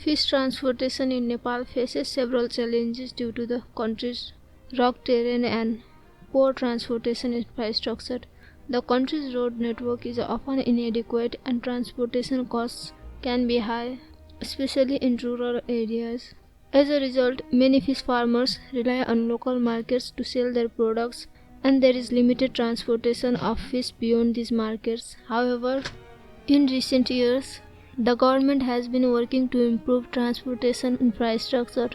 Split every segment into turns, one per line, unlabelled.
Fish transportation in Nepal faces several challenges due to the country's rock terrain and poor transportation infrastructure. The country's road network is often inadequate and transportation costs can be high, especially in rural areas. As a result, many fish farmers rely on local markets to sell their products, and there is limited transportation of fish beyond these markets. However, in recent years, the government has been working to improve transportation infrastructure,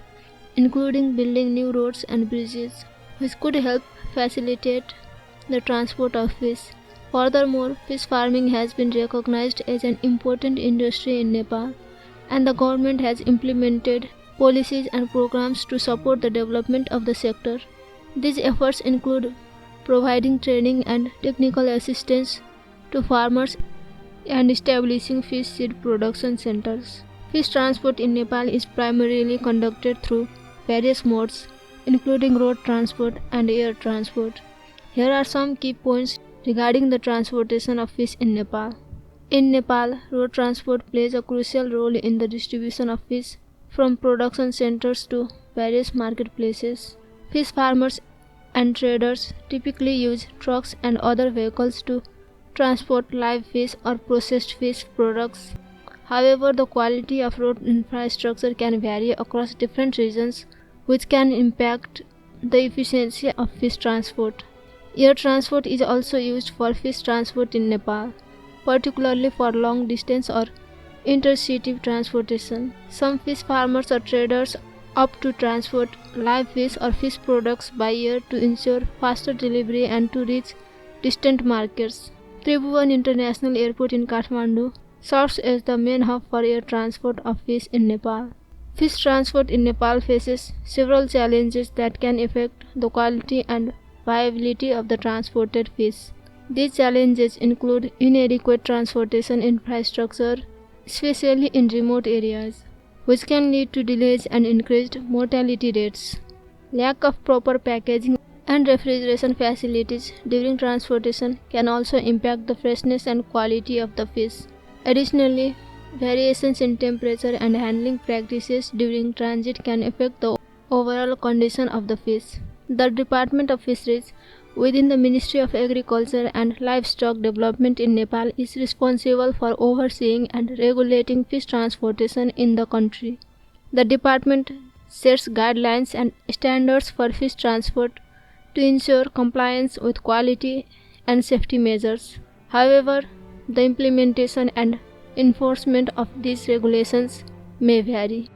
including building new roads and bridges, which could help facilitate the transport of fish. Furthermore, fish farming has been recognized as an important industry in Nepal, and the government has implemented policies and programs to support the development of the sector. These efforts include providing training and technical assistance to farmers and establishing fish seed production centers. Fish transport in Nepal is primarily conducted through various modes, including road transport and air transport. Here are some key points regarding the transportation of fish in Nepal. In Nepal, road transport plays a crucial role in the distribution of fish from production centers to various marketplaces. Fish farmers and traders typically use trucks and other vehicles to transport live fish or processed fish products. However, the quality of road infrastructure can vary across different regions, which can impact the efficiency of fish transport. Air transport is also used for fish transport in Nepal, particularly for long distance or intercity transportation. Some fish farmers or traders opt to transport live fish or fish products by air to ensure faster delivery and to reach distant markets. Tribhuvan International Airport in Kathmandu serves as the main hub for air transport of fish in Nepal. Fish transport in Nepal faces several challenges that can affect the quality and viability of the transported fish. These challenges include inadequate transportation infrastructure, especially in remote areas, which can lead to delays and increased mortality rates. Lack of proper packaging and refrigeration facilities during transportation can also impact the freshness and quality of the fish. Additionally, variations in temperature and handling practices during transit can affect the overall condition of the fish. The Department of Fisheries within the Ministry of Agriculture and Livestock Development in Nepal is responsible for overseeing and regulating fish transportation in the country. The department sets guidelines and standards for fish transport to ensure compliance with quality and safety measures. However, the implementation and enforcement of these regulations may vary.